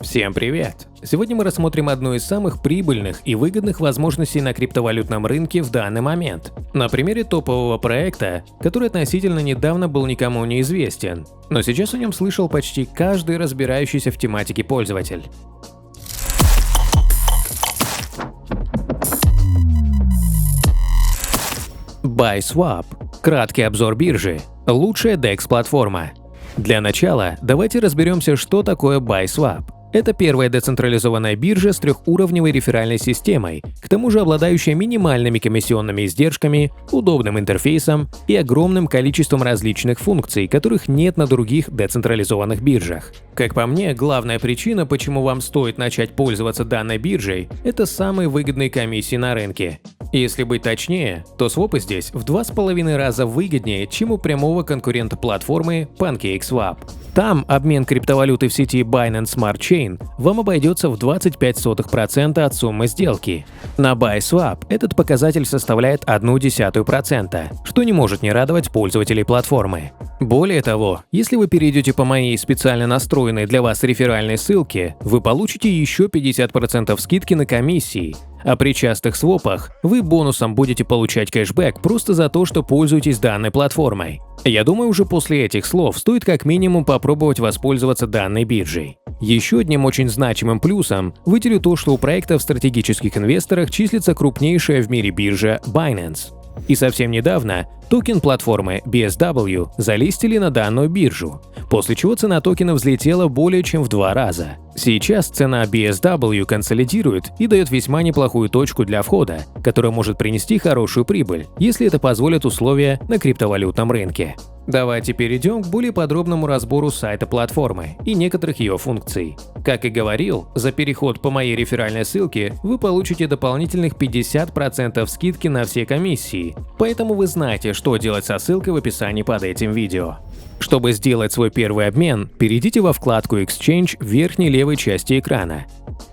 Всем привет! Сегодня мы рассмотрим одну из самых прибыльных и выгодных возможностей на криптовалютном рынке в данный момент. На примере топового проекта, который относительно недавно был никому не известен, но сейчас о нем слышал почти каждый разбирающийся в тематике пользователь. BuySwap – краткий обзор биржи, лучшая DEX-платформа. Для начала давайте разберемся, что такое BuySwap. Это первая децентрализованная биржа с трехуровневой реферальной системой, к тому же обладающая минимальными комиссионными издержками, удобным интерфейсом и огромным количеством различных функций, которых нет на других децентрализованных биржах. Как по мне, главная причина, почему вам стоит начать пользоваться данной биржей, это самые выгодные комиссии на рынке. Если быть точнее, то свопы здесь в 2,5 раза выгоднее, чем у прямого конкурента платформы PancakeSwap. Там обмен криптовалюты в сети Binance Smart Chain вам обойдется в 0,25% от суммы сделки. На BuySwap этот показатель составляет 0,1%, что не может не радовать пользователей платформы. Более того, если вы перейдете по моей специально настроенной для вас реферальной ссылке, вы получите еще 50% скидки на комиссии. А при частых свопах вы бонусом будете получать кэшбэк просто за то, что пользуетесь данной платформой. Я думаю, уже после этих слов стоит как минимум попробовать воспользоваться данной биржей. Еще одним очень значимым плюсом выделю то, что у проекта в стратегических инвесторах числится крупнейшая в мире биржа Binance. И совсем недавно токен платформы BSW залистили на данную биржу, после чего цена токена взлетела более чем в 2 раза. Сейчас цена BSW консолидирует и дает весьма неплохую точку для входа, которая может принести хорошую прибыль, если это позволят условия на криптовалютном рынке. Давайте перейдем к более подробному разбору сайта платформы и некоторых ее функций. Как и говорил, за переход по моей реферальной ссылке вы получите дополнительных 50% скидки на все комиссии, поэтому вы знаете, что делать со ссылкой в описании под этим видео. Чтобы сделать свой первый обмен, перейдите во вкладку Exchange в верхней левой части экрана.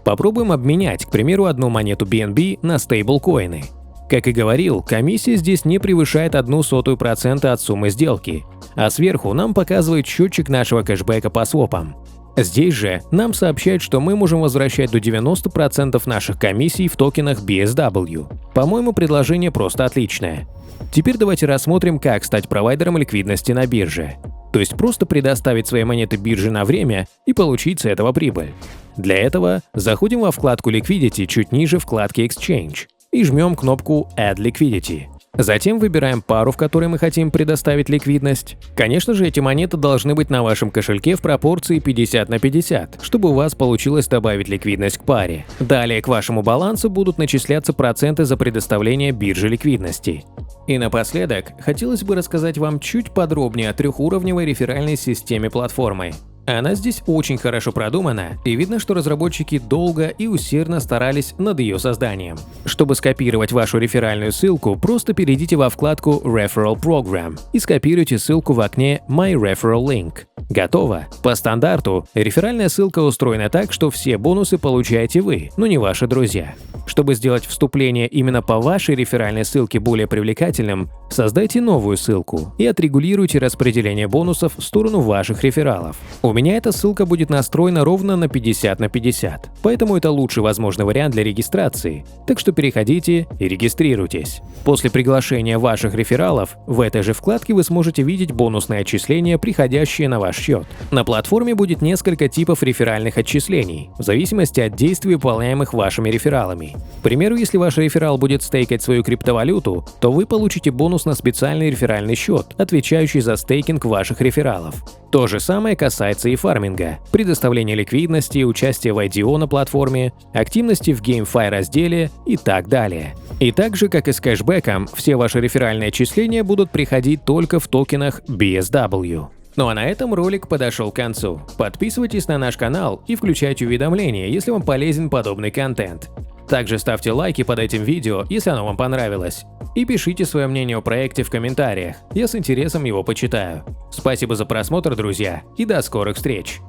Попробуем обменять, к примеру, одну монету BNB на стейблкоины. Как и говорил, комиссия здесь не превышает 0,01% от суммы сделки, а сверху нам показывает счетчик нашего кэшбэка по свопам. Здесь же нам сообщают, что мы можем возвращать до 90% наших комиссий в токенах BSW. По-моему, предложение просто отличное. Теперь давайте рассмотрим, как стать провайдером ликвидности на бирже. То есть просто предоставить свои монеты бирже на время и получить с этого прибыль. Для этого заходим во вкладку Liquidity чуть ниже вкладки Exchange и жмем кнопку Add Liquidity. Затем выбираем пару, в которой мы хотим предоставить ликвидность. Конечно же, эти монеты должны быть на вашем кошельке в пропорции 50/50, чтобы у вас получилось добавить ликвидность к паре. Далее к вашему балансу будут начисляться проценты за предоставление бирже ликвидности. И напоследок, хотелось бы рассказать вам чуть подробнее о трехуровневой реферальной системе платформы. Она здесь очень хорошо продумана, и видно, что разработчики долго и усердно старались над ее созданием. Чтобы скопировать вашу реферальную ссылку, просто перейдите во вкладку Referral Program и скопируйте ссылку в окне My Referral Link. Готово! По стандарту, реферальная ссылка устроена так, что все бонусы получаете вы, но не ваши друзья. Чтобы сделать вступление именно по вашей реферальной ссылке более привлекательным, создайте новую ссылку и отрегулируйте распределение бонусов в сторону ваших рефералов. У меня эта ссылка будет настроена ровно на 50/50, поэтому это лучший возможный вариант для регистрации, так что переходите и регистрируйтесь. После приглашения ваших рефералов в этой же вкладке вы сможете видеть бонусные отчисления, приходящие на ваш счет. На платформе будет несколько типов реферальных отчислений, в зависимости от действий, выполняемых вашими рефералами. К примеру, если ваш реферал будет стейкать свою криптовалюту, то вы получите бонус на специальный реферальный счет, отвечающий за стейкинг ваших рефералов. То же самое касается и фарминга, предоставления ликвидности, участия в IDO на платформе, активности в GameFi разделе и так далее. И так же, как и с кэшбэком, все ваши реферальные отчисления будут приходить только в токенах BSW. Ну а на этом ролик подошел к концу. Подписывайтесь на наш канал и включайте уведомления, если вам полезен подобный контент. Также ставьте лайки под этим видео, если оно вам понравилось. И пишите свое мнение о проекте в комментариях, я с интересом его почитаю. Спасибо за просмотр, друзья, и до скорых встреч!